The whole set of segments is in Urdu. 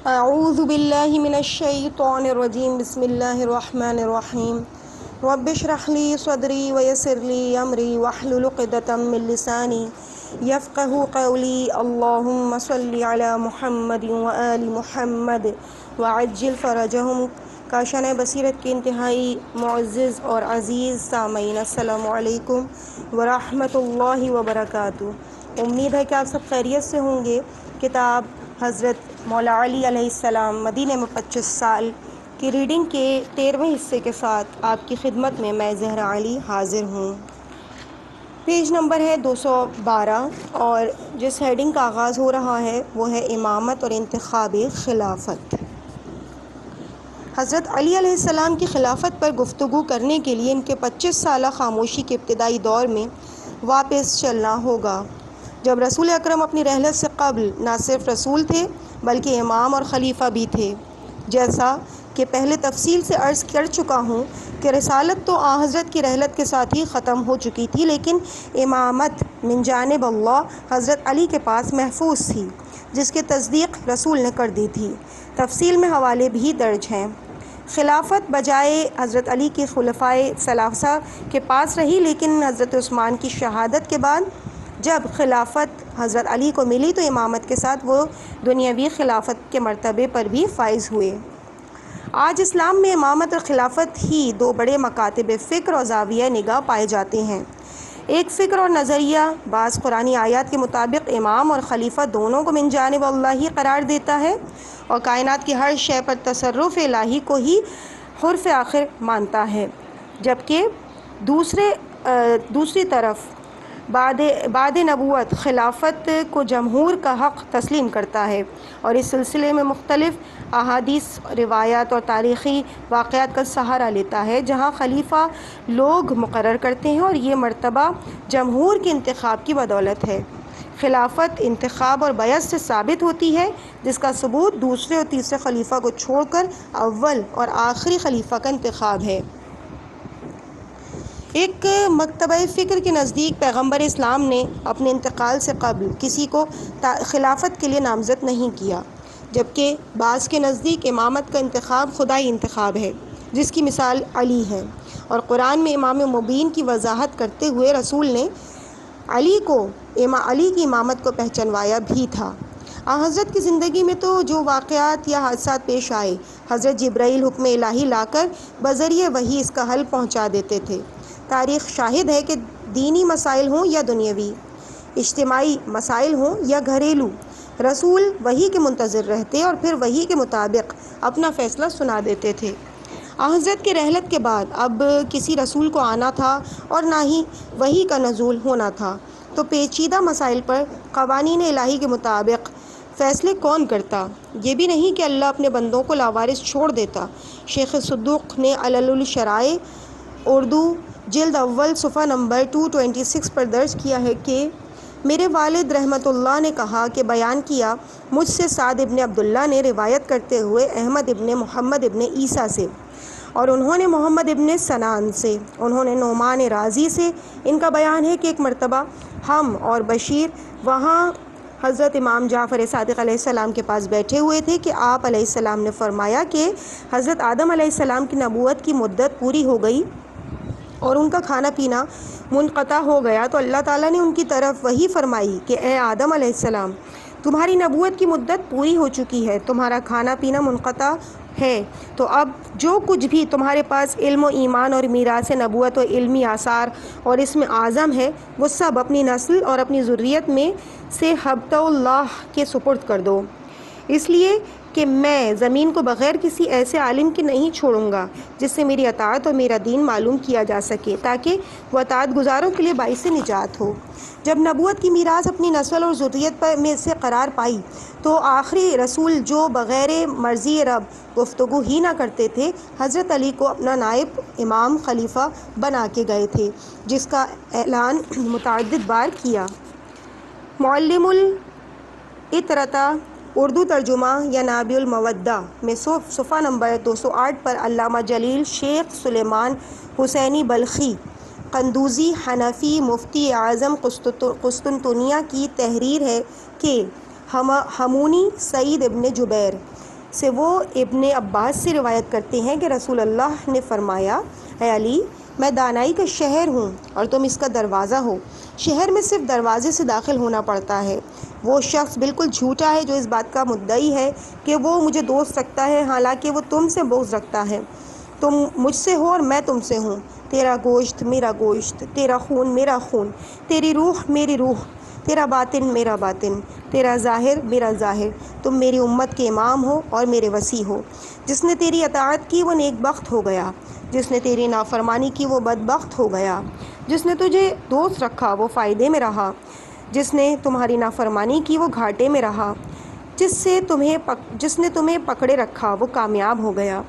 اعوذ باللہ من الشیطان الرجیم بسم اللہ الرحمن الرحیم رب اشرح لی صدری ویسر لی امری واحلل عقدۃ من لسانی یفقہوا قولی اللہم صل علی محمد وآل محمد وعجل فرجہم۔ کاشان بصیرت کے انتہائی معزز اور عزیز سامعین، السلام علیکم ورحمۃ اللہ وبرکاتہ۔ امید ہے کہ آپ سب خیریت سے ہوں گے۔ کتاب حضرت مولا علی علیہ السلام مدینہ میں 25 سال کی ریڈنگ کے 13ویں حصے کے ساتھ آپ کی خدمت میں میں زہرا علی حاضر ہوں۔ پیج نمبر ہے 212 اور جس ہیڈنگ کا آغاز ہو رہا ہے وہ ہے امامت اور انتخاب خلافت۔ حضرت علی علیہ السلام کی خلافت پر گفتگو کرنے کے لیے ان کے 25 سالہ خاموشی کے ابتدائی دور میں واپس چلنا ہوگا، جب رسول اکرم اپنی رحلت سے قبل نہ صرف رسول تھے بلکہ امام اور خلیفہ بھی تھے۔ جیسا کہ پہلے تفصیل سے عرض کر چکا ہوں کہ رسالت تو آن حضرت کی رحلت کے ساتھ ہی ختم ہو چکی تھی، لیکن امامت من جانب اللہ حضرت علی کے پاس محفوظ تھی، جس کی تصدیق رسول نے کر دی تھی۔ تفصیل میں حوالے بھی درج ہیں۔ خلافت بجائے حضرت علی کے خلفائے ثلاثہ کے پاس رہی، لیکن حضرت عثمان کی شہادت کے بعد جب خلافت حضرت علی کو ملی تو امامت کے ساتھ وہ دنیاوی خلافت کے مرتبے پر بھی فائز ہوئے۔ آج اسلام میں امامت اور خلافت ہی دو بڑے مکاتب فکر اور زاویہ نگاہ پائے جاتے ہیں۔ ایک فکر اور نظریہ بعض قرآنی آیات کے مطابق امام اور خلیفہ دونوں کو من جانب اللہ ہی قرار دیتا ہے اور کائنات کی ہر شے پر تصرف الہی کو ہی حرف آخر مانتا ہے، جبکہ دوسری طرف بعد نبوت خلافت کو جمہور کا حق تسلیم کرتا ہے اور اس سلسلے میں مختلف احادیث، روایات اور تاریخی واقعات کا سہارا لیتا ہے، جہاں خلیفہ لوگ مقرر کرتے ہیں اور یہ مرتبہ جمہور کے انتخاب کی بدولت ہے۔ خلافت انتخاب اور بیعت سے ثابت ہوتی ہے، جس کا ثبوت دوسرے اور تیسرے خلیفہ کو چھوڑ کر اول اور آخری خلیفہ کا انتخاب ہے۔ ایک مکتبہ فکر کے نزدیک پیغمبر اسلام نے اپنے انتقال سے قبل کسی کو خلافت کے لیے نامزد نہیں کیا، جبکہ بعض کے نزدیک امامت کا انتخاب خدائی انتخاب ہے، جس کی مثال علی ہے، اور قرآن میں امام مبین کی وضاحت کرتے ہوئے رسول نے علی کی امامت کو پہچانوایا بھی تھا۔ حضرت کی زندگی میں تو جو واقعات یا حادثات پیش آئے، حضرت جبرائیل حکم الہی لا کر بذریعہ وحی اس کا حل پہنچا دیتے تھے۔ تاریخ شاہد ہے کہ دینی مسائل ہوں یا دنیاوی، اجتماعی مسائل ہوں یا گھریلو، رسول وحی کے منتظر رہتے اور پھر وحی کے مطابق اپنا فیصلہ سنا دیتے تھے۔ حضرت کے رحلت کے بعد اب کسی رسول کو آنا تھا اور نہ ہی وحی کا نزول ہونا تھا، تو پیچیدہ مسائل پر قوانین الہی کے مطابق فیصلے کون کرتا؟ یہ بھی نہیں کہ اللہ اپنے بندوں کو لاوارث چھوڑ دیتا۔ شیخ صدوق نے علل الشرائع اردو جلد اول صفحہ نمبر 226 پر درج کیا ہے کہ میرے والد رحمۃ اللہ نے کہا کہ بیان کیا مجھ سے سعد ابن عبداللہ نے روایت کرتے ہوئے احمد ابن محمد ابن عیسیٰ سے، اور انہوں نے محمد ابن سنان سے، انہوں نے نعمان رازی سے۔ ان کا بیان ہے کہ ایک مرتبہ ہم اور بشیر وہاں حضرت امام جعفر صادق علیہ السلام کے پاس بیٹھے ہوئے تھے کہ آپ علیہ السلام نے فرمایا کہ حضرت آدم علیہ السلام کی نبوت کی مدت پوری ہو گئی اور ان کا کھانا پینا منقطع ہو گیا، تو اللہ تعالیٰ نے ان کی طرف وحی فرمائی کہ اے آدم علیہ السلام، تمہاری نبوت کی مدت پوری ہو چکی ہے، تمہارا کھانا پینا منقطع ہے، تو اب جو کچھ بھی تمہارے پاس علم و ایمان اور میراث نبوت و علمی آثار اور اسم اعظم ہے، وہ سب اپنی نسل اور اپنی ذریت میں سے ہبۃ اللہ کے سپرد کر دو، اس لیے کہ میں زمین کو بغیر کسی ایسے عالم کے نہیں چھوڑوں گا جس سے میری اطاعت اور میرا دین معلوم کیا جا سکے، تاکہ وہ اطاعت گزاروں کے لیے باعث نجات ہو۔ جب نبوت کی میراث اپنی نسل اور ذریت میں سے قرار پائی تو آخری رسول جو بغیر مرضی رب گفتگو ہی نہ کرتے تھے، حضرت علی کو اپنا نائب امام خلیفہ بنا کے گئے تھے، جس کا اعلان متعدد بار کیا۔ معلم الاطرتہ اردو ترجمہ یا نابع المودہ میں صفحہ نمبر 208 پر علامہ جلیل شیخ سلیمان حسینی بلخی قندوزی حنفی مفتی اعظم قسطنطنیہ کی تحریر ہے کہ ہمونی سعید ابن جبیر سے وہ ابن عباس سے روایت کرتے ہیں کہ رسول اللہ نے فرمایا، اے علی، میں دانائی کا شہر ہوں اور تم اس کا دروازہ ہو۔ شہر میں صرف دروازے سے داخل ہونا پڑتا ہے۔ وہ شخص بالکل جھوٹا ہے جو اس بات کا مدعی ہے کہ وہ مجھے دوست رکھتا ہے حالانکہ وہ تم سے بغض رکھتا ہے۔ تم مجھ سے ہو اور میں تم سے ہوں۔ تیرا گوشت میرا گوشت، تیرا خون میرا خون، تیری روح میری روح، تیرا باطن میرا باطن، تیرا ظاہر میرا ظاہر۔ تم میری امت کے امام ہو اور میرے وصی ہو۔ جس نے تیری اطاعت کی وہ نیک بخت ہو گیا، جس نے تیری نافرمانی کی وہ بدبخت ہو گیا۔ جس نے تجھے دوست رکھا وہ فائدے میں رہا، جس نے تمہاری نافرمانی کی وہ گھاٹے میں رہا۔ جس نے تمہیں پکڑے رکھا وہ کامیاب ہو گیا،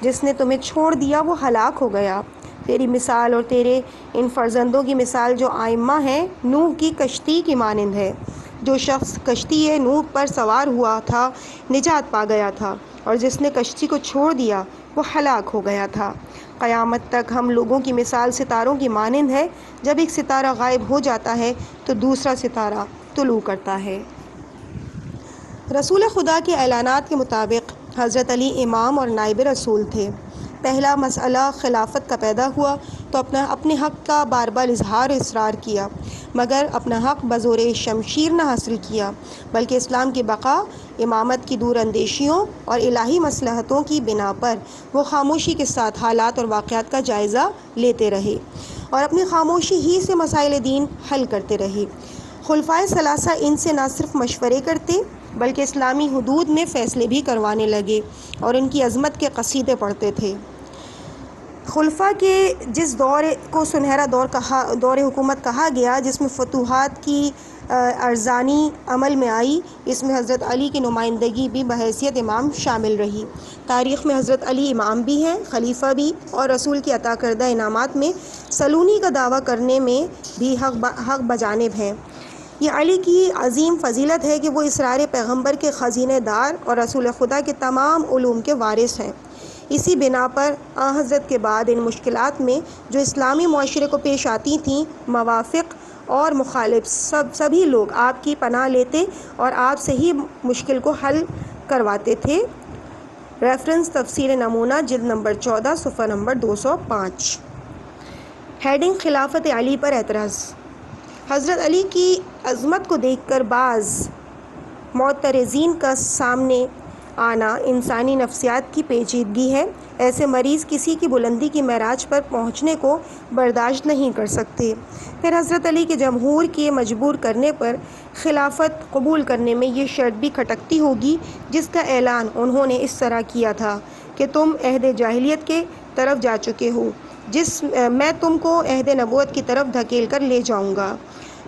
جس نے تمہیں چھوڑ دیا وہ ہلاک ہو گیا۔ تیری مثال اور تیرے ان فرزندوں کی مثال جو آئمہ ہیں نوح کی کشتی کی مانند ہے۔ جو شخص کشتی نوح پر سوار ہوا تھا نجات پا گیا تھا، اور جس نے کشتی کو چھوڑ دیا وہ ہلاک ہو گیا تھا۔ قیامت تک ہم لوگوں کی مثال ستاروں کی مانند ہے۔ جب ایک ستارہ غائب ہو جاتا ہے تو دوسرا ستارہ طلوع کرتا ہے۔ رسول خدا کے اعلانات کے مطابق حضرت علی امام اور نائب رسول تھے۔ پہلا مسئلہ خلافت کا پیدا ہوا تو اپنے حق کا بار بار اظہار و اصرار کیا، مگر اپنا حق بزور شمشیر نہ حاصل کیا، بلکہ اسلام کی بقا، امامت کی دور اندیشیوں اور الہی مصلحتوں کی بنا پر وہ خاموشی کے ساتھ حالات اور واقعات کا جائزہ لیتے رہے اور اپنی خاموشی ہی سے مسائل دین حل کرتے رہے۔ خلفائے ثلاثہ ان سے نہ صرف مشورے کرتے بلکہ اسلامی حدود میں فیصلے بھی کروانے لگے اور ان کی عظمت کے قصیدے پڑھتے تھے۔ خلفاء کے جس دور کو سنہرا دور حکومت کہا گیا، جس میں فتوحات کی ارزانی عمل میں آئی، اس میں حضرت علی کی نمائندگی بھی بحیثیت امام شامل رہی۔ تاریخ میں حضرت علی امام بھی ہیں، خلیفہ بھی، اور رسول کی عطا کردہ انعامات میں سلونی کا دعویٰ کرنے میں بھی حق بجانب ہیں۔ یہ علی کی عظیم فضیلت ہے کہ وہ اسرار پیغمبر کے خزینہ دار اور رسول خدا کے تمام علوم کے وارث ہیں۔ اسی بنا پر حضرت کے بعد ان مشکلات میں جو اسلامی معاشرے کو پیش آتی تھیں، موافق اور مخالف سبھی لوگ آپ کی پناہ لیتے اور آپ سے ہی مشکل کو حل کرواتے تھے۔ ریفرنس تفسیر نمونہ جلد نمبر 14 صفحہ نمبر 205۔ ہیڈنگ: خلافت علی پر اعتراض۔ حضرت علی کی عظمت کو دیکھ کر بعض معترضین کا سامنے آنا انسانی نفسیات کی پیچیدگی ہے۔ ایسے مریض کسی کی بلندی کی معراج پر پہنچنے کو برداشت نہیں کر سکتے، پھر حضرت علی کے جمہور کے مجبور کرنے پر خلافت قبول کرنے میں یہ شرط بھی کھٹکتی ہوگی جس کا اعلان انہوں نے اس طرح کیا تھا کہ تم عہد جاہلیت کے طرف جا چکے ہو، میں تم کو عہد نبوت کی طرف دھکیل کر لے جاؤں گا۔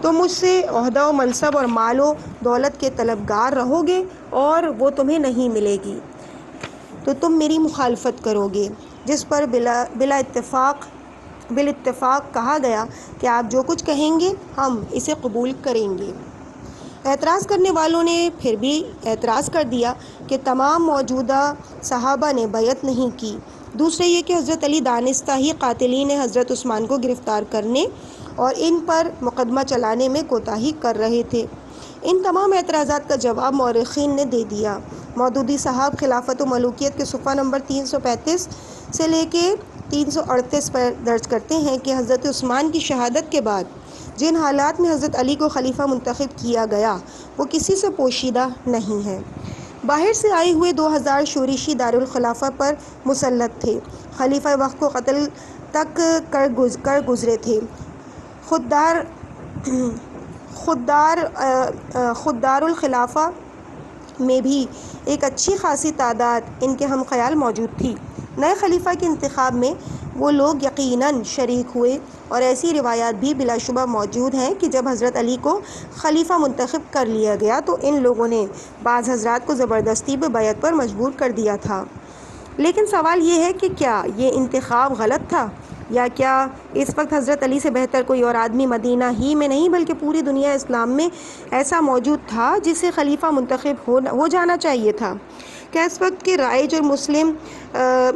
تم مجھ سے عہدہ و منصب اور مال و دولت کے طلبگار رہو گے اور وہ تمہیں نہیں ملے گی تو تم میری مخالفت کرو گے، جس پر بالاتفاق کہا گیا کہ آپ جو کچھ کہیں گے ہم اسے قبول کریں گے۔ اعتراض کرنے والوں نے پھر بھی اعتراض کر دیا کہ تمام موجودہ صحابہ نے بیعت نہیں کی۔ دوسرے یہ کہ حضرت علی دانستہ ہی قاتلین حضرت عثمان کو گرفتار کرنے اور ان پر مقدمہ چلانے میں کوتاہی کر رہے تھے۔ ان تمام اعتراضات کا جواب مورخین نے دے دیا۔ مودودی صاحب خلافت و ملوکیت کے صفحہ نمبر 335 سے لے کے 338 پر درج کرتے ہیں کہ حضرت عثمان کی شہادت کے بعد جن حالات میں حضرت علی کو خلیفہ منتخب کیا گیا وہ کسی سے پوشیدہ نہیں ہے۔ باہر سے آئے ہوئے 2000 شورشی دارالخلافہ پر مسلط تھے، خلیفہ وقت کو قتل تک کر گزرے تھے۔ خود دارالخلافہ میں بھی ایک اچھی خاصی تعداد ان کے ہم خیال موجود تھی۔ نئے خلیفہ کے انتخاب میں وہ لوگ یقیناً شریک ہوئے، اور ایسی روایات بھی بلا شبہ موجود ہیں کہ جب حضرت علی کو خلیفہ منتخب کر لیا گیا تو ان لوگوں نے بعض حضرات کو زبردستی بیعت پر مجبور کر دیا تھا۔ لیکن سوال یہ ہے کہ کیا یہ انتخاب غلط تھا، یا کیا اس وقت حضرت علی سے بہتر کوئی اور آدمی مدینہ ہی میں نہیں بلکہ پوری دنیا اسلام میں ایسا موجود تھا جسے خلیفہ منتخب ہو جانا چاہیے تھا؟ کیا اس وقت کے رائج اور مسلم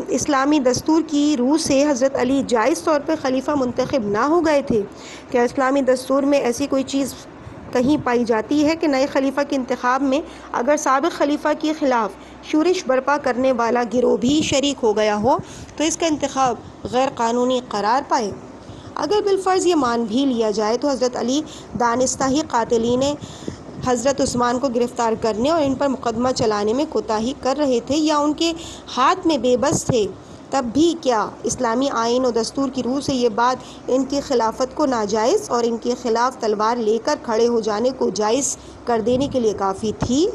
اسلامی دستور کی روح سے حضرت علی جائز طور پر خلیفہ منتخب نہ ہو گئے تھے؟ کیا اسلامی دستور میں ایسی کوئی چیز کہیں پائی جاتی ہے کہ نئے خلیفہ کے انتخاب میں اگر سابق خلیفہ کے خلاف شورش برپا کرنے والا گروہ بھی شریک ہو گیا ہو تو اس کا انتخاب غیر قانونی قرار پائے۔ اگر بالفرض یہ مان بھی لیا جائے تو حضرت علی دانستہ ہی قاتلین حضرت عثمان کو گرفتار کرنے اور ان پر مقدمہ چلانے میں کوتاہی کر رہے تھے یا ان کے ہاتھ میں بے بس تھے، تب بھی کیا اسلامی آئین و دستور کی روح سے یہ بات ان کی خلافت کو ناجائز اور ان کے خلاف تلوار لے کر کھڑے ہو جانے کو جائز کر دینے کے لیے کافی تھی؟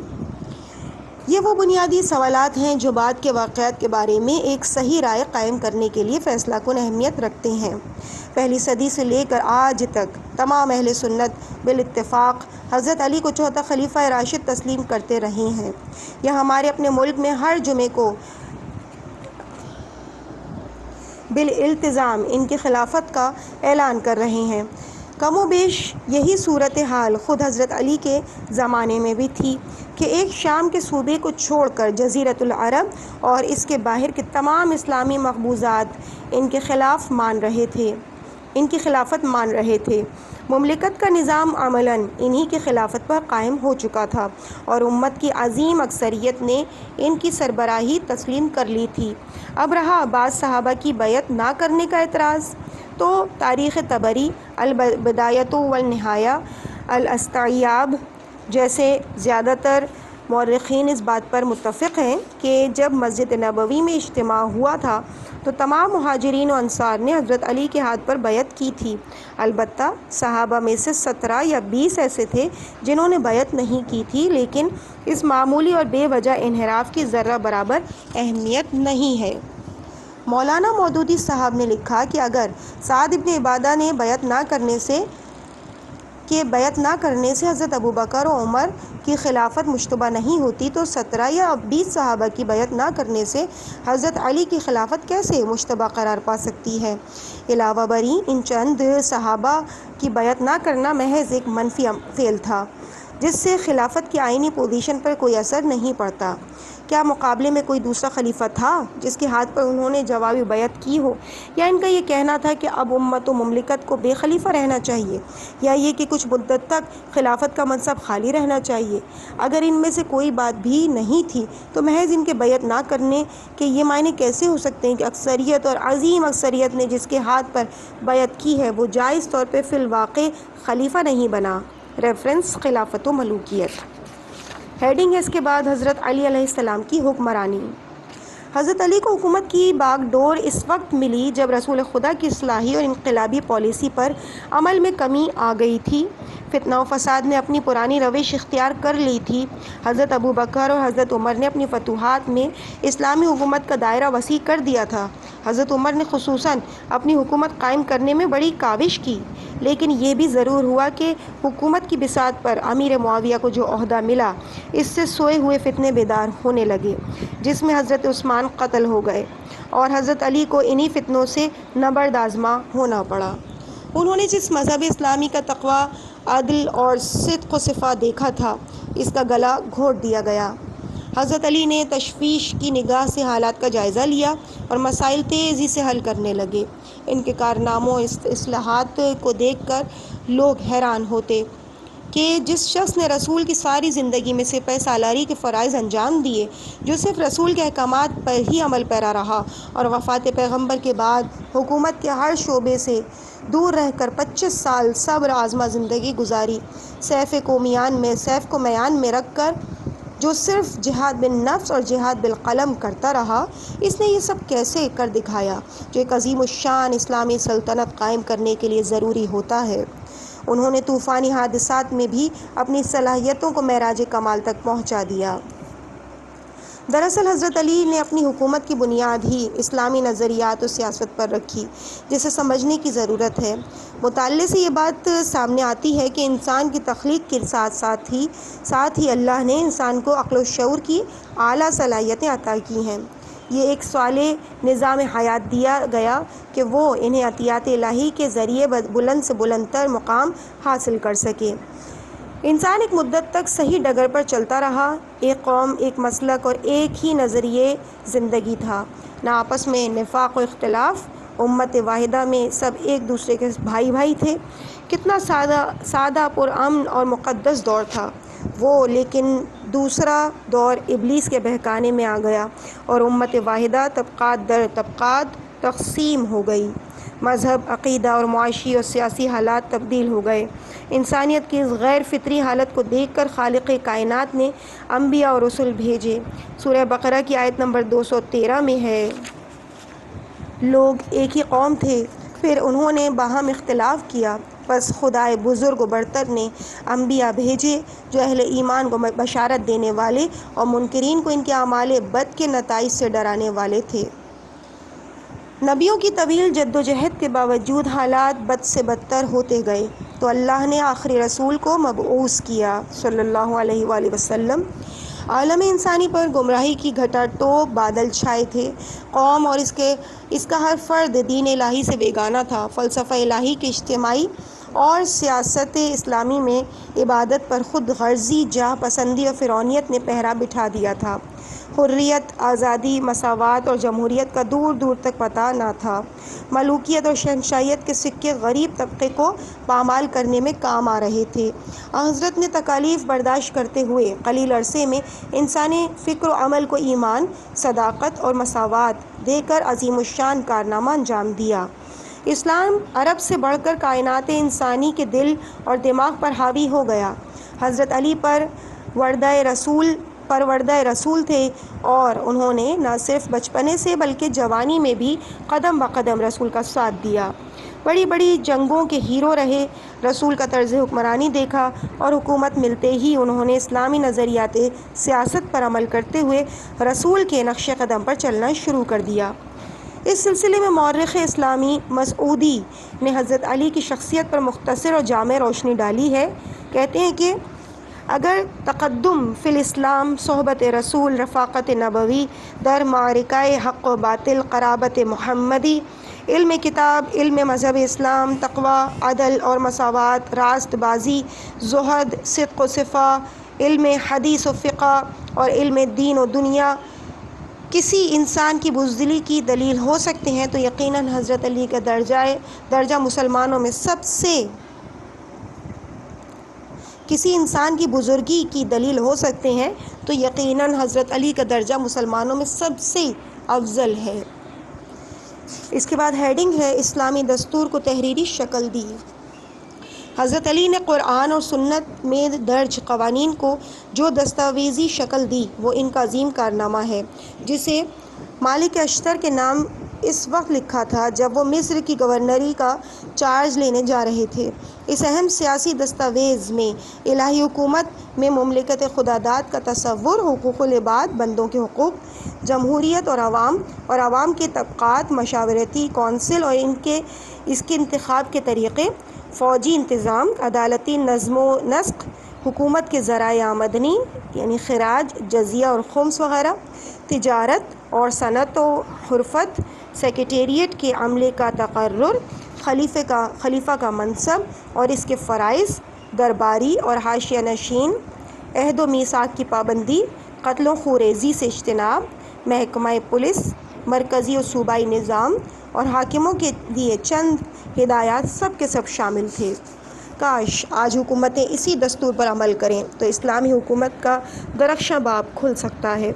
یہ وہ بنیادی سوالات ہیں جو بعد کے واقعات کے بارے میں ایک صحیح رائے قائم کرنے کے لیے فیصلہ کن اہمیت رکھتے ہیں۔ پہلی صدی سے لے کر آج تک تمام اہل سنت بالاتفاق حضرت علی کو چوتھا خلیفہ راشد تسلیم کرتے رہے ہیں، یا ہمارے اپنے ملک میں ہر جمعے کو بالالتزام ان کی خلافت کا اعلان کر رہے ہیں۔ کم و بیش یہی صورتحال خود حضرت علی کے زمانے میں بھی تھی کہ ایک شام کے صوبے کو چھوڑ کر جزیرۃ العرب اور اس کے باہر کے تمام اسلامی مقبوضات ان کی خلافت مان رہے تھے۔ مملکت کا نظام عملاً انہی کی خلافت پر قائم ہو چکا تھا اور امت کی عظیم اکثریت نے ان کی سربراہی تسلیم کر لی تھی۔ اب رہا بعض صحابہ کی بیعت نہ کرنے کا اعتراض، تو تاریخ طبری، البدایۃ والنہایہ، الاستیعاب جیسے زیادہ تر مورخین اس بات پر متفق ہیں کہ جب مسجد نبوی میں اجتماع ہوا تھا تو تمام مہاجرین و انصار نے حضرت علی کے ہاتھ پر بیعت کی تھی۔ البتہ صحابہ میں سے 17 یا 20 ایسے تھے جنہوں نے بیعت نہیں کی تھی، لیکن اس معمولی اور بے وجہ انحراف کی ذرہ برابر اہمیت نہیں ہے۔ مولانا مودودی صاحب نے لکھا کہ اگر سعد بن عبادہ نے بیعت نہ کرنے سے حضرت ابوبکر و عمر کی خلافت مشتبہ نہیں ہوتی تو 17 یا 20 صحابہ کی بیعت نہ کرنے سے حضرت علی کی خلافت کیسے مشتبہ قرار پا سکتی ہے؟ علاوہ بری ان چند صحابہ کی بیعت نہ کرنا محض ایک منفی فعل تھا جس سے خلافت کی آئینی پوزیشن پر کوئی اثر نہیں پڑتا۔ کیا مقابلے میں کوئی دوسرا خلیفہ تھا جس کے ہاتھ پر انہوں نے جوابی بیعت کی ہو؟ یا ان کا یہ کہنا تھا کہ اب امت و مملکت کو بے خلیفہ رہنا چاہیے، یا یہ کہ کچھ مدت تک خلافت کا منصب خالی رہنا چاہیے؟ اگر ان میں سے کوئی بات بھی نہیں تھی تو محض ان کے بیعت نہ کرنے کے یہ معنی کیسے ہو سکتے ہیں کہ اکثریت اور عظیم اکثریت نے جس کے ہاتھ پر بیعت کی ہے وہ جائز طور پہ فی الواقع خلیفہ نہیں بنا؟ ریفرنس خلافت و ملوکیت۔ ہیڈنگ ہے اس کے بعد حضرت علی علیہ السلام کی حکمرانی۔ حضرت علی کو حکومت کی باغ ڈور اس وقت ملی جب رسول خدا کی اصلاحی اور انقلابی پالیسی پر عمل میں کمی آ گئی تھی۔ فتنہ و فساد نے اپنی پرانی روش اختیار کر لی تھی۔ حضرت ابوبکر اور حضرت عمر نے اپنی فتوحات میں اسلامی حکومت کا دائرہ وسیع کر دیا تھا۔ حضرت عمر نے خصوصاً اپنی حکومت قائم کرنے میں بڑی کاوش کی، لیکن یہ بھی ضرور ہوا کہ حکومت کی بساط پر امیر معاویہ کو جو عہدہ ملا اس سے سوئے ہوئے فتنے بیدار ہونے لگے، جس میں حضرت عثمان قتل ہو گئے اور حضرت علی کو انہی فتنوں سے نبرد آزما ہونا پڑا۔ انہوں نے جس مذہب اسلامی کا تقویٰ، عدل اور صدق و صفا دیکھا تھا، اس کا گلا گھونٹ دیا گیا۔ حضرت علی نے تشویش کی نگاہ سے حالات کا جائزہ لیا اور مسائل تیزی سے حل کرنے لگے۔ ان کے کارناموں اصلاحات کو دیکھ کر لوگ حیران ہوتے کہ جس شخص نے رسول کی ساری زندگی میں سپہ سالاری کے فرائض انجام دیے، جو صرف رسول کے احکامات پر ہی عمل پیرا رہا اور وفات پیغمبر کے بعد حکومت کے ہر شعبے سے دور رہ کر 25 سال صبر آزما زندگی گزاری، سیف کو میان میں رکھ کر جو صرف جہاد بالنفس اور جہاد بالقلم کرتا رہا، اس نے یہ سب کیسے کر دکھایا جو ایک عظیم الشان اسلامی سلطنت قائم کرنے کے لیے ضروری ہوتا ہے۔ انہوں نے طوفانی حادثات میں بھی اپنی صلاحیتوں کو معراج کمال تک پہنچا دیا۔ دراصل حضرت علی نے اپنی حکومت کی بنیاد ہی اسلامی نظریات و سیاست پر رکھی، جسے سمجھنے کی ضرورت ہے۔ مطالعے سے یہ بات سامنے آتی ہے کہ انسان کی تخلیق کے ساتھ ہی اللہ نے انسان کو عقل و شعور کی اعلیٰ صلاحیتیں عطا کی ہیں۔ یہ ایک صالح نظام حیات دیا گیا کہ وہ انہیں عطیات الہی کے ذریعے بلند سے بلند تر مقام حاصل کر سکے۔ انسان ایک مدت تک صحیح ڈگر پر چلتا رہا، ایک قوم، ایک مسلک اور ایک ہی نظریے زندگی تھا، نہ آپس میں نفاق و اختلاف۔ امت واحدہ میں سب ایک دوسرے کے بھائی تھے۔ کتنا سادہ، پرامن اور مقدس دور تھا۔ وہ لیکن دوسرا دور ابلیس کے بہکانے میں آ گیا اور امت واحدہ طبقات در طبقات تقسیم ہو گئی۔ مذہب، عقیدہ اور معاشی اور سیاسی حالات تبدیل ہو گئے۔ انسانیت کی اس غیر فطری حالت کو دیکھ کر خالق کائنات نے انبیاء اور رسول بھیجے۔ سورہ بقرہ کی آیت نمبر 213 میں ہے، لوگ ایک ہی قوم تھے، پھر انہوں نے باہم اختلاف کیا، پس خدائے بزرگ و برتر نے انبیاء بھیجے جو اہل ایمان کو بشارت دینے والے اور منکرین کو ان کے اعمال بد کے نتائج سے ڈرانے والے تھے۔ نبیوں کی طویل جدوجہد کے باوجود حالات بد سے بدتر ہوتے گئے تو اللہ نے آخری رسول کو مبعوث کیا صلی اللہ علیہ وآلہ وسلم۔ عالم انسانی پر گمراہی کی گھٹا ٹوپ بادل چھائے تھے۔ قوم اور اس کا ہر فرد دین الہی سے بیگانہ تھا۔ فلسفہ الہی کے اجتماعی اور سیاست اسلامی میں عبادت پر خود غرضی، جاہ پسندی اور فرعونیت نے پہرا بٹھا دیا تھا۔ حریت، آزادی، مساوات اور جمہوریت کا دور دور تک پتہ نہ تھا۔ ملوکیت اور شہنشاہیت کے سکے غریب طبقے کو پامال کرنے میں کام آ رہے تھے۔ حضرت نے تکالیف برداشت کرتے ہوئے قلیل عرصے میں انسانی فکر و عمل کو ایمان، صداقت اور مساوات دے کر عظیم الشان کارنامہ انجام دیا۔ اسلام عرب سے بڑھ کر کائنات انسانی کے دل اور دماغ پر حاوی ہو گیا۔ حضرت علی پروردہ رسول تھے اور انہوں نے نہ صرف بچپنے سے بلکہ جوانی میں بھی قدم بقدم رسول کا ساتھ دیا۔ بڑی بڑی جنگوں کے ہیرو رہے، رسول کا طرز حکمرانی دیکھا اور حکومت ملتے ہی انہوں نے اسلامی نظریات سیاست پر عمل کرتے ہوئے رسول کے نقش قدم پر چلنا شروع کر دیا۔ اس سلسلے میں مورخ اسلامی مسعودی نے حضرت علی کی شخصیت پر مختصر اور جامع روشنی ڈالی ہے۔ کہتے ہیں کہ اگر تقدم فی الاسلام، صحبت رسول، رفاقت نبوی، در معرکہ حق و باطل، قرابت محمدی، علم کتاب، علم مذہب اسلام، تقوی، عدل اور مساوات، راست بازی، زہد، صدق و صفا، علم حدیث و فقہ اور علم دین و دنیا کسی انسان کی بزدلی کی دلیل ہو سکتے ہیں تو یقیناً حضرت علی کا درجہ مسلمانوں میں سب سے کسی انسان کی بزرگی کی دلیل ہو سکتے ہیں تو یقیناً حضرت علی کا درجہ مسلمانوں میں سب سے افضل ہے۔ اس کے بعد ہیڈنگ ہے، اسلامی دستور کو تحریری شکل دی۔ حضرت علی نے قرآن اور سنت میں درج قوانین کو جو دستاویزی شکل دی وہ ان کا عظیم کارنامہ ہے، جسے مالک اشتر کے نام اس وقت لکھا تھا جب وہ مصر کی گورنری کا چارج لینے جا رہے تھے۔ اس اہم سیاسی دستاویز میں الہی حکومت میں مملکت خداداد کا تصور، حقوق العباد، بندوں کے حقوق، جمہوریت اور عوام کے طبقات، مشاورتی کونسل اور اس کے انتخاب کے طریقے، فوجی انتظام، عدالتی نظم و نسق، حکومت کے ذرائع آمدنی یعنی خراج، جزیہ اور خمس وغیرہ، تجارت اور صنعت و حرفت، سیکریٹریٹ کے عملے کا تقرر، خلیفہ کا منصب اور اس کے فرائض، درباری اور حاشیہ نشین، عہد و میثاق کی پابندی، قتل و خوریزی سے اجتناب، محکمہ پولیس، مرکزی و صوبائی نظام اور حاکموں کے لیے چند ہدایات سب کے سب شامل تھے۔ کاش آج حکومتیں اسی دستور پر عمل کریں تو اسلامی حکومت کا درخشاں باب کھل سکتا ہے۔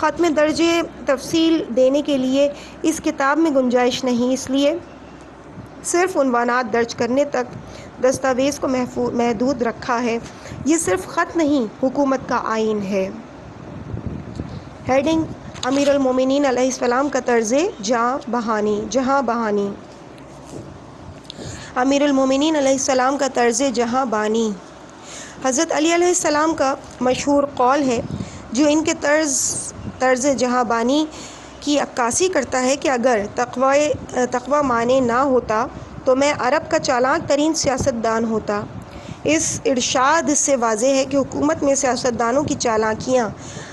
ختم درجے تفصیل دینے کے لیے اس کتاب میں گنجائش نہیں، اس لیے صرف عنوانات درج کرنے تک دستاویز کو محدود رکھا ہے۔ یہ صرف خط نہیں، حکومت کا آئین ہے۔ ہیڈنگ، امیر المومنین علیہ السلام کا طرز جہاں بہانی۔ امیر المومنین علیہ السلام کا طرز جہاں بانی۔ حضرت علی علیہ السلام کا مشہور قول ہے جو ان کے طرز جہاں بانی کی عکاسی کرتا ہے کہ اگر تقوی معنی نہ ہوتا تو میں عرب کا چالاک ترین سیاستدان ہوتا۔ اس ارشاد سے واضح ہے کہ حکومت میں سیاستدانوں کی چالاکیاں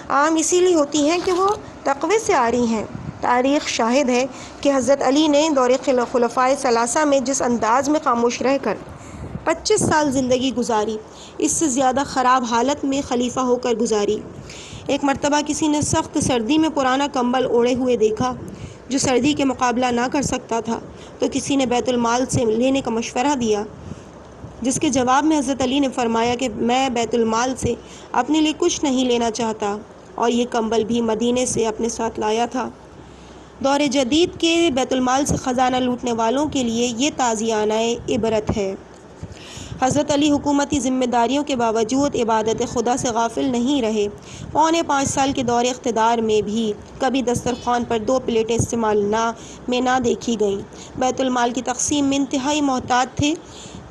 عام اسی لیے ہوتی ہیں کہ وہ تقوی سے عاری ہیں۔ تاریخ شاہد ہے کہ حضرت علی نے دور خلفائے ثلاثہ میں جس انداز میں خاموش رہ کر 25 سال زندگی گزاری، اس سے زیادہ خراب حالت میں خلیفہ ہو کر گزاری۔ ایک مرتبہ کسی نے سخت سردی میں پرانا کمبل اوڑھے ہوئے دیکھا جو سردی کے مقابلہ نہ کر سکتا تھا، تو کسی نے بیت المال سے لینے کا مشورہ دیا۔ جس کے جواب میں حضرت علی نے فرمایا کہ میں بیت المال سے اپنے لیے کچھ نہیں لینا چاہتا اور یہ کمبل بھی مدینے سے اپنے ساتھ لایا تھا۔ دور جدید کے بیت المال سے خزانہ لوٹنے والوں کے لیے یہ تازیانہ عبرت ہے۔ حضرت علی حکومتی ذمہ داریوں کے باوجود عبادت خدا سے غافل نہیں رہے۔ 5.25 سال کے دور اقتدار میں بھی کبھی دسترخوان پر 2 پلیٹیں استعمال نہ دیکھی گئیں۔ بیت المال کی تقسیم میں انتہائی محتاط تھے۔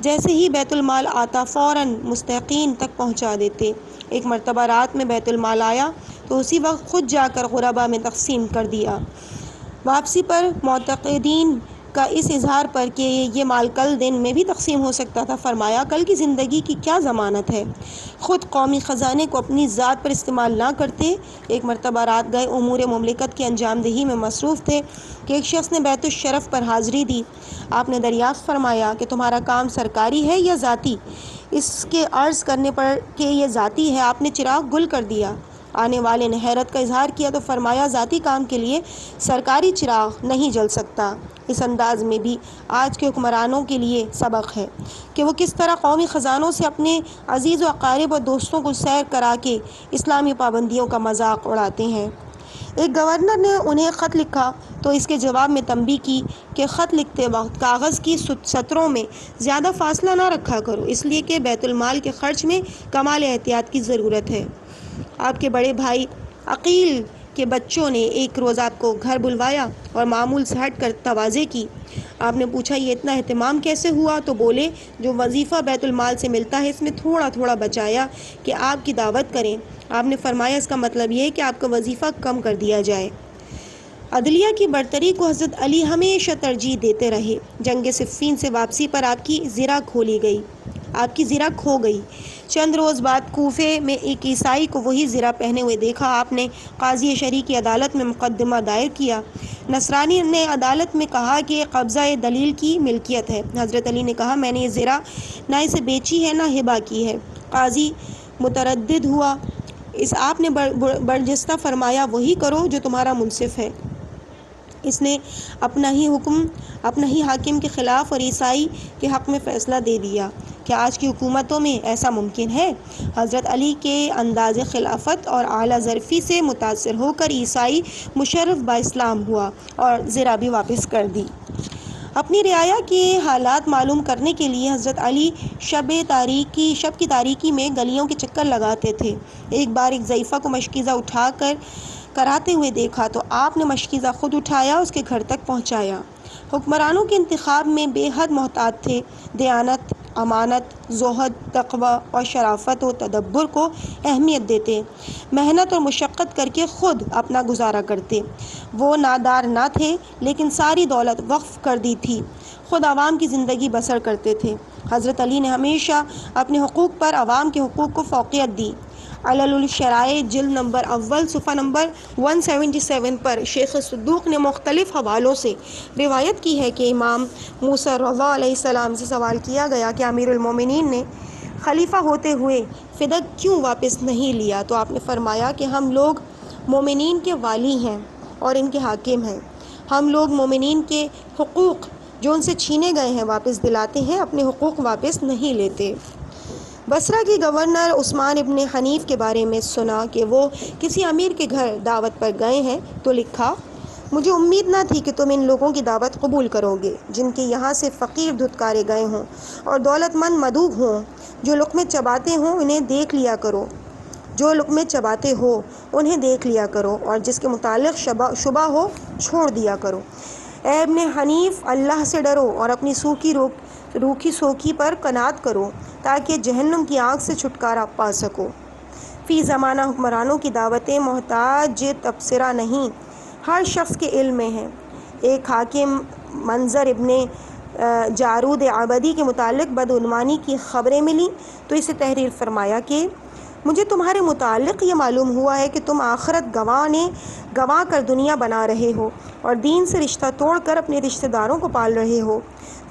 جیسے ہی بیت المال آتا فوراً مستحقین تک پہنچا دیتے۔ ایک مرتبہ رات میں بیت المال آیا تو اسی وقت خود جا کر غربا میں تقسیم کر دیا۔ واپسی پر معتقدین کا اس اظہار پر کہ یہ مال کل دن میں بھی تقسیم ہو سکتا تھا، فرمایا کل کی زندگی کی کیا ضمانت ہے؟ خود قومی خزانے کو اپنی ذات پر استعمال نہ کرتے۔ ایک مرتبہ رات گئے امور مملکت کی انجام دہی میں مصروف تھے کہ ایک شخص نے بیت الشرف پر حاضری دی۔ آپ نے دریافت فرمایا کہ تمہارا کام سرکاری ہے یا ذاتی؟ اس کے عرض کرنے پر کہ یہ ذاتی ہے آپ نے چراغ گل کر دیا۔ آنے والے نے حیرت کا اظہار کیا تو فرمایا ذاتی کام کے لیے سرکاری چراغ نہیں جل سکتا۔ اس انداز میں بھی آج کے حکمرانوں کے لیے سبق ہے کہ وہ کس طرح قومی خزانوں سے اپنے عزیز و اقارب اور دوستوں کو سیر کرا کے اسلامی پابندیوں کا مذاق اڑاتے ہیں۔ ایک گورنر نے انہیں خط لکھا تو اس کے جواب میں تنبیہ کی کہ خط لکھتے وقت کاغذ کی سطروں میں زیادہ فاصلہ نہ رکھا کرو، اس لیے کہ بیت المال کے خرچ میں کمال احتیاط کی ضرورت ہے۔ آپ کے بڑے بھائی عقیل کے بچوں نے ایک روز آپ کو گھر بلوایا اور معمول سے ہٹ کر تواضع کی۔ آپ نے پوچھا یہ اتنا اہتمام کیسے ہوا؟ تو بولے جو وظیفہ بیت المال سے ملتا ہے اس میں تھوڑا تھوڑا بچایا کہ آپ کی دعوت کریں۔ آپ نے فرمایا اس کا مطلب یہ ہے کہ آپ کا وظیفہ کم کر دیا جائے۔ عدلیہ کی برتری کو حضرت علی ہمیشہ ترجیح دیتے رہے۔ جنگ صفین سے واپسی پر آپ کی زرہ کھو گئی۔ چند روز بعد کوفے میں ایک عیسائی کو وہی زرہ پہنے ہوئے دیکھا۔ آپ نے قاضی شرعی کی عدالت میں مقدمہ دائر کیا۔ نصرانی نے عدالت میں کہا کہ یہ قبضہ دلیل کی ملکیت ہے۔ حضرت علی نے کہا میں نے یہ زرہ نہ اسے بیچی ہے نہ ہبہ کی ہے۔ قاضی متردد ہوا۔ آپ نے برجستہ فرمایا وہی کرو جو تمہارا منصف ہے۔ اس نے اپنا ہی حاکم کے خلاف اور عیسائی کے حق میں فیصلہ دے دیا۔ کیا آج کی حکومتوں میں ایسا ممکن ہے؟ حضرت علی کے انداز خلافت اور اعلیٰ ظرفی سے متاثر ہو کر عیسائی مشرف با اسلام ہوا اور زرہ بھی واپس کر دی۔ اپنی رعایا کے حالات معلوم کرنے کے لیے حضرت علی شب کی تاریکی میں گلیوں کے چکر لگاتے تھے۔ ایک بار ایک ضعیفہ کو مشکیزہ اٹھا کر کراتے ہوئے دیکھا تو آپ نے مشکیزہ خود اٹھایا اس کے گھر تک پہنچایا۔ حکمرانوں کے انتخاب میں بے حد محتاط تھے۔ دیانت، امانت، زہد، تقویٰ اور شرافت و تدبر کو اہمیت دیتے۔ محنت اور مشقت کر کے خود اپنا گزارا کرتے۔ وہ نادار نہ تھے لیکن ساری دولت وقف کر دی تھی۔ خود عوام کی زندگی بسر کرتے تھے۔ حضرت علی نے ہمیشہ اپنے حقوق پر عوام کے حقوق کو فوقیت دی۔ علل الشرائع جلد نمبر اول صفحہ نمبر 177 پر شیخ صدوق نے مختلف حوالوں سے روایت کی ہے کہ امام موسیٰ رضا علیہ السلام سے سوال کیا گیا کہ امیر المومنین نے خلیفہ ہوتے ہوئے فدیہ کیوں واپس نہیں لیا؟ تو آپ نے فرمایا کہ ہم لوگ مومنین کے والی ہیں اور ان کے حاکم ہیں۔ ہم لوگ مومنین کے حقوق جو ان سے چھینے گئے ہیں واپس دلاتے ہیں، اپنے حقوق واپس نہیں لیتے۔ بصرہ کے گورنر عثمان ابن حنیف کے بارے میں سنا کہ وہ کسی امیر کے گھر دعوت پر گئے ہیں تو لکھا مجھے امید نہ تھی کہ تم ان لوگوں کی دعوت قبول کرو گے جن کے یہاں سے فقیر دھتکارے گئے ہوں اور دولت مند مدعو ہوں۔ جو لقمے چباتے ہوں انہیں دیکھ لیا کرو اور جس کے متعلق شبہ ہو چھوڑ دیا کرو۔ اے ابن حنیف اللہ سے ڈرو اور اپنی روکھی سوکھی پر قناعت کرو تاکہ جہنم کی آگ سے چھٹکارا پا سکو۔ فی زمانہ حکمرانوں کی دعوتیں محتاج تبصرہ نہیں، ہر شخص کے علم میں ہیں۔ ایک حاکم منظر ابن جارود عبدی کے متعلق بدعنوانی کی خبریں ملیں تو اسے تحریر فرمایا کہ مجھے تمہارے متعلق یہ معلوم ہوا ہے کہ تم آخرت گنوا کر دنیا بنا رہے ہو اور دین سے رشتہ توڑ کر اپنے رشتہ داروں کو پال رہے ہو۔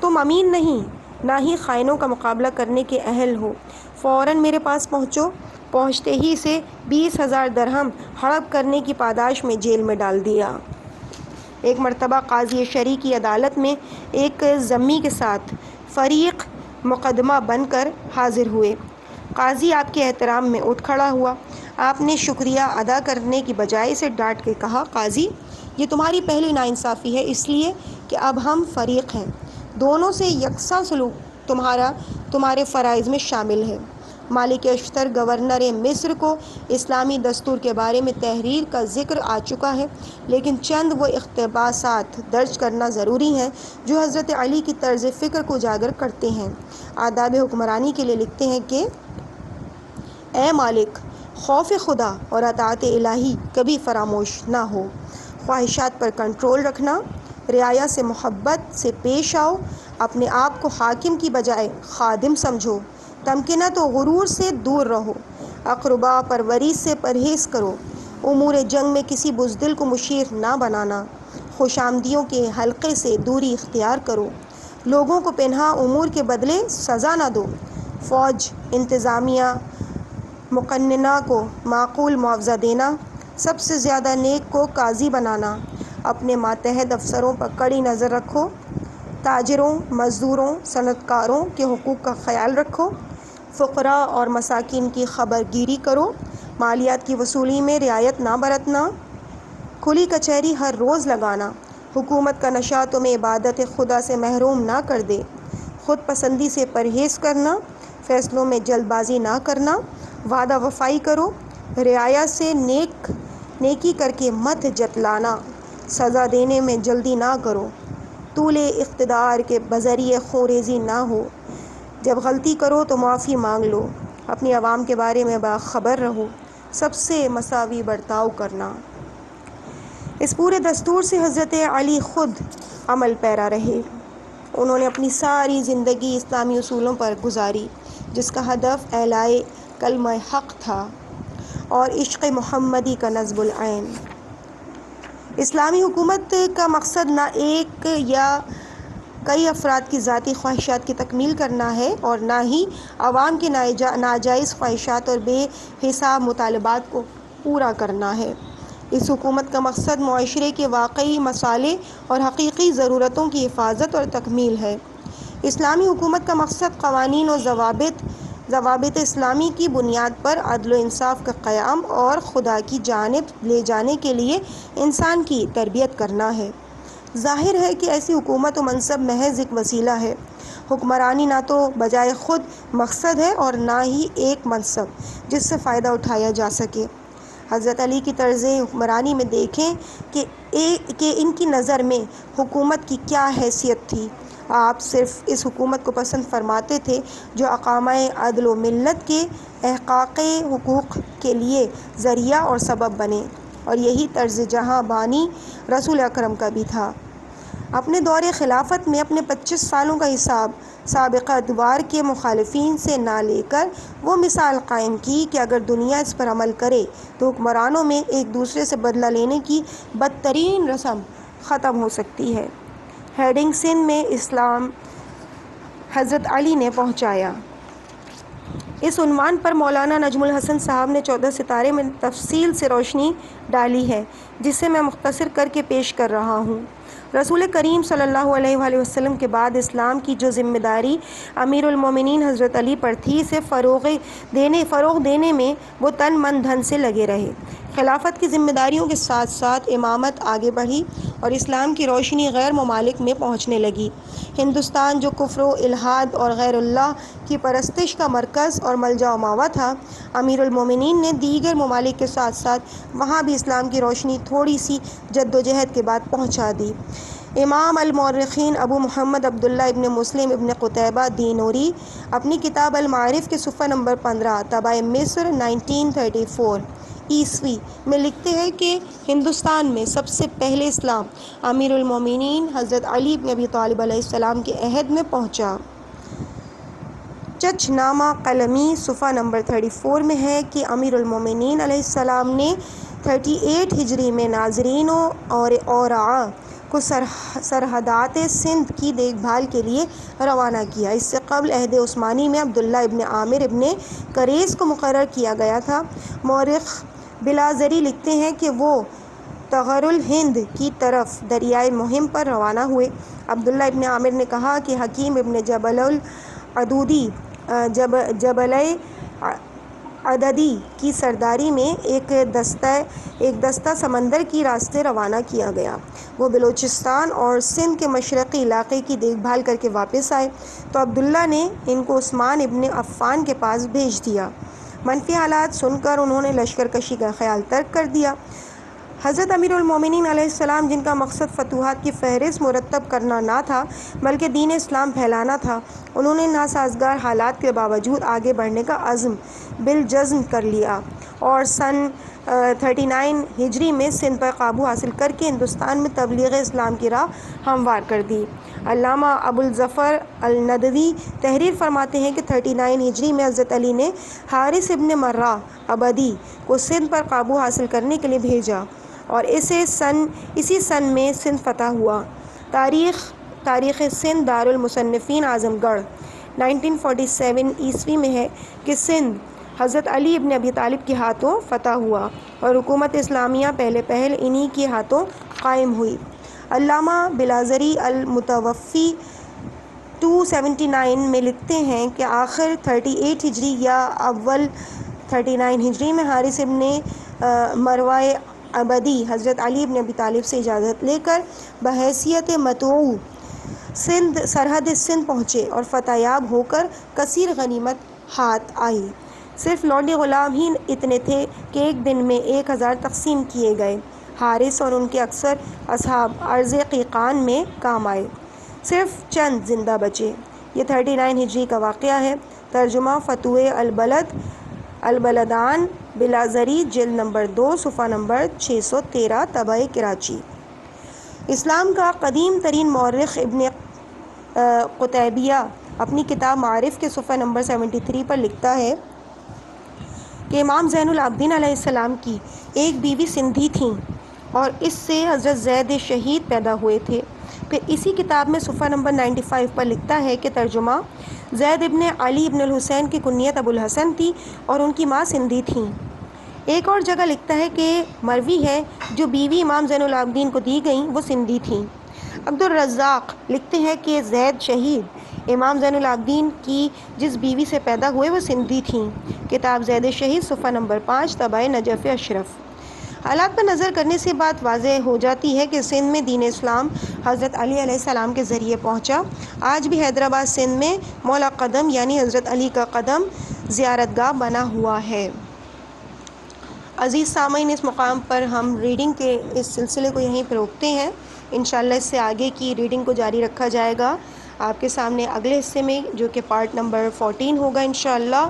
تم امین نہیں، نہ ہی خائنوں کا مقابلہ کرنے کے اہل ہو۔ فوراً میرے پاس پہنچو۔ پہنچتے ہی سے 20,000 درہم ہڑپ کرنے کی پاداش میں جیل میں ڈال دیا۔ ایک مرتبہ قاضی شرعی کی عدالت میں ایک ذمی کے ساتھ فریق مقدمہ بن کر حاضر ہوئے۔ قاضی آپ کے احترام میں اٹھ کھڑا ہوا۔ آپ نے شکریہ ادا کرنے کی بجائے اسے ڈانٹ کے کہا، قاضی یہ تمہاری پہلی ناانصافی ہے، اس لیے کہ اب ہم فریق ہیں، دونوں سے یکساں سلوک تمہارے فرائض میں شامل ہے۔ مالک اشتر گورنر مصر کو اسلامی دستور کے بارے میں تحریر کا ذکر آ چکا ہے، لیکن چند وہ اقتباسات درج کرنا ضروری ہیں جو حضرت علی کی طرز فکر کو اجاگر کرتے ہیں۔ آداب حکمرانی کے لیے لکھتے ہیں کہ اے مالک، خوف خدا اور اطاعت الہی کبھی فراموش نہ ہو۔ خواہشات پر کنٹرول رکھنا، رعایا سے محبت سے پیش آؤ، اپنے آپ کو حاکم کی بجائے خادم سمجھو، تمکنت و غرور سے دور رہو، اقربا پروری سے پرہیز کرو، امور جنگ میں کسی بزدل کو مشیر نہ بنانا، خوش آمدیوں کے حلقے سے دوری اختیار کرو، لوگوں کو پنہا امور کے بدلے سزا نہ دو، فوج انتظامیہ مقننہ کو معقول معاوضہ دینا، سب سے زیادہ نیک کو قاضی بنانا، اپنے ماتحت افسروں پر کڑی نظر رکھو، تاجروں، مزدوروں، صنعت کاروں کے حقوق کا خیال رکھو، فقراء اور مساکین کی خبر گیری کرو، مالیات کی وصولی میں رعایت نہ برتنا، کھلی کچہری ہر روز لگانا، حکومت کا نشہ تمہیں عبادت خدا سے محروم نہ کر دے، خود پسندی سے پرہیز کرنا، فیصلوں میں جلد بازی نہ کرنا، وعدہ وفائی کرو، رعایا سے نیکی کر کے مت جتلانا، سزا دینے میں جلدی نہ کرو، طول اقتدار کے بذریعہ خوریزی نہ ہو، جب غلطی کرو تو معافی مانگ لو، اپنی عوام کے بارے میں باخبر رہو، سب سے مساوی برتاؤ کرنا۔ اس پورے دستور سے حضرت علی خود عمل پیرا رہے۔ انہوں نے اپنی ساری زندگی اسلامی اصولوں پر گزاری، جس کا ہدف اعلاء کلمہ حق تھا اور عشق محمدی کا نصب العین۔ اسلامی حکومت کا مقصد نہ ایک یا کئی افراد کی ذاتی خواہشات کی تکمیل کرنا ہے اور نہ ہی عوام کے ناجائز خواہشات اور بے حساب مطالبات کو پورا کرنا ہے۔ اس حکومت کا مقصد معاشرے کے واقعی مصالح اور حقیقی ضرورتوں کی حفاظت اور تکمیل ہے۔ اسلامی حکومت کا مقصد قوانین و ضوابط اسلامی کی بنیاد پر عدل و انصاف کا قیام اور خدا کی جانب لے جانے کے لیے انسان کی تربیت کرنا ہے۔ ظاہر ہے کہ ایسی حکومت و منصب محض ایک وسیلہ ہے۔ حکمرانی نہ تو بجائے خود مقصد ہے اور نہ ہی ایک منصب جس سے فائدہ اٹھایا جا سکے۔ حضرت علی کی طرز حکمرانی میں دیکھیں کہ ان کی نظر میں حکومت کی کیا حیثیت تھی۔ آپ صرف اس حکومت کو پسند فرماتے تھے جو اقامہ عدل و ملت کے احقاق حقوق کے لیے ذریعہ اور سبب بنے، اور یہی طرز جہاں بانی رسول اکرم کا بھی تھا۔ اپنے دور خلافت میں اپنے 25 سالوں کا حساب سابقہ ادوار کے مخالفین سے نہ لے کر وہ مثال قائم کی کہ اگر دنیا اس پر عمل کرے تو حکمرانوں میں ایک دوسرے سے بدلہ لینے کی بدترین رسم ختم ہو سکتی ہے۔ ہیڈنگ سندھ میں اسلام حضرت علی نے پہنچایا۔ اس عنوان پر مولانا نجم الحسن صاحب نے 14 ستارے میں تفصیل سے روشنی ڈالی ہے، جسے میں مختصر کر کے پیش کر رہا ہوں۔ رسول کریم صلی اللہ علیہ وآلہ وسلم کے بعد اسلام کی جو ذمہ داری امیر المومنین حضرت علی پر تھی، اسے فروغ دینے میں وہ تن من دھن سے لگے رہے۔ خلافت کی ذمہ داریوں کے ساتھ ساتھ امامت آگے بڑھی اور اسلام کی روشنی غیر ممالک میں پہنچنے لگی۔ ہندوستان جو کفر و الحاد اور غیر اللہ کی پرستش کا مرکز اور ملجا و مأویٰ تھا، امیر المومنین نے دیگر ممالک کے ساتھ ساتھ وہاں بھی اسلام کی روشنی تھوڑی سی جدوجہد کے بعد پہنچا دی۔ امام المؤرخین ابو محمد عبداللہ ابن مسلم ابن قتیبہ دینوری اپنی کتاب المعارف کے صفحہ نمبر 15 طبع مصر 1934 عیسوی میں لکھتے ہیں کہ ہندوستان میں سب سے پہلے اسلام امیر المومنین حضرت علی بن ابی طالب علیہ السلام کے عہد میں پہنچا۔ چچ نامہ قلمی صفحہ نمبر 34 میں ہے کہ امیر المومنین علیہ السلام نے 38 ہجری میں ناظرین اور اوراق کو سرحدات سندھ کی دیکھ بھال کے لیے روانہ کیا۔ اس سے قبل عہد عثمانی میں عبداللہ ابن عامر ابن کریز کو مقرر کیا گیا تھا۔ مورخ بلازری لکھتے ہیں کہ وہ تغر الہند کی طرف دریائے مہم پر روانہ ہوئے۔ عبداللہ ابن عامر نے کہا کہ حکیم ابن جبل عدودی جبل عددی کی سرداری میں ایک دستہ سمندر کی راستے روانہ کیا گیا۔ وہ بلوچستان اور سندھ کے مشرقی علاقے کی دیکھ بھال کر کے واپس آئے تو عبداللہ نے ان کو عثمان ابن عفان کے پاس بھیج دیا۔ منفی حالات سن کر انہوں نے لشکر کشی کا خیال ترک کر دیا۔ حضرت امیر المومنین علیہ السلام، جن کا مقصد فتوحات کی فہرست مرتب کرنا نہ تھا بلکہ دین اسلام پھیلانا تھا، انہوں نے ناسازگار حالات کے باوجود آگے بڑھنے کا عزم بالجزم کر لیا اور سن 39 ہجری میں سندھ پر قابو حاصل کر کے ہندوستان میں تبلیغ اسلام کی راہ ہموار کر دی۔ علامہ ابوالظفر الندوی تحریر فرماتے ہیں کہ 39 ہجری میں حضرت علی نے حارث ابن مرہ عبدی کو سندھ پر قابو حاصل کرنے کے لیے بھیجا اور اسی سن میں سندھ فتح ہوا۔ تاریخ سندھ دار المصنفین اعظم گڑھ 1947 عیسوی میں ہے کہ سندھ حضرت علی ابن ابی طالب کے ہاتھوں فتح ہوا اور حکومت اسلامیہ پہل انہی کے ہاتھوں قائم ہوئی۔ علامہ بلاذری المتوفی 279 میں لکھتے ہیں کہ آخر 38 ہجری یا اول 39 ہجری میں حارث ابن مروہ عبدی حضرت علی ابن ابی طالب سے اجازت لے کر بحیثیت مطوع سرحد سندھ پہنچے اور فتح یاب ہو کر کثیر غنیمت ہاتھ آئی۔ صرف لونڈی غلام ہی اتنے تھے کہ ایک دن میں 1000 تقسیم کیے گئے۔ حارث اور ان کے اکثر اصحاب عرض قیقان میں کام آئے، صرف چند زندہ بچے۔ یہ 39 ہجری کا واقعہ ہے۔ ترجمہ فتوح البلدان بلاذری، جلد نمبر 2، صفحہ نمبر 613، طبعہ کراچی۔ اسلام کا قدیم ترین مورخ ابن قتیبیہ اپنی کتاب معارف کے صفحہ نمبر 73 پر لکھتا ہے کہ امام زین العابدین علیہ السلام کی ایک بیوی سندھی تھیں اور اس سے حضرت زید شہید پیدا ہوئے تھے۔ پھر اسی کتاب میں صفحہ نمبر 95 پر لکھتا ہے کہ ترجمہ زید ابن علی ابن الحسین کی کنیت ابو الحسن تھی اور ان کی ماں سندھی تھیں۔ ایک اور جگہ لکھتا ہے کہ مروی ہے جو بیوی امام زین العابدین کو دی گئیں وہ سندھی تھیں۔ عبدالرزاق لکھتے ہیں کہ زید شہید امام زین العابدین کی جس بیوی سے پیدا ہوئے وہ سندھی تھیں۔ کتاب زید شہید، صفحہ نمبر 5، طبعہ نجف اشرف۔ حالات پر نظر کرنے سے بات واضح ہو جاتی ہے کہ سندھ میں دین اسلام حضرت علی علیہ السلام کے ذریعے پہنچا۔ آج بھی حیدرآباد سندھ میں مولا قدم یعنی حضرت علی کا قدم زیارت گاہ بنا ہوا ہے۔ عزیز سامعین، اس مقام پر ہم ریڈنگ کے اس سلسلے کو یہیں پہ روکتے ہیں۔ انشاءاللہ اس سے آگے کی ریڈنگ کو جاری رکھا جائے گا آپ کے سامنے اگلے حصے میں، جو کہ پارٹ نمبر 14 ہوگا انشاءاللہ،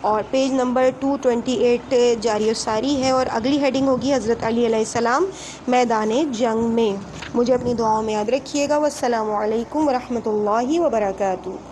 اور پیج نمبر 228 جاری و ساری ہے، اور اگلی ہیڈنگ ہوگی حضرت علی علیہ السلام میدان جنگ میں۔ مجھے اپنی دعاؤں میں یاد رکھیے گا۔ والسلام علیکم ورحمۃ اللہ وبرکاتہ۔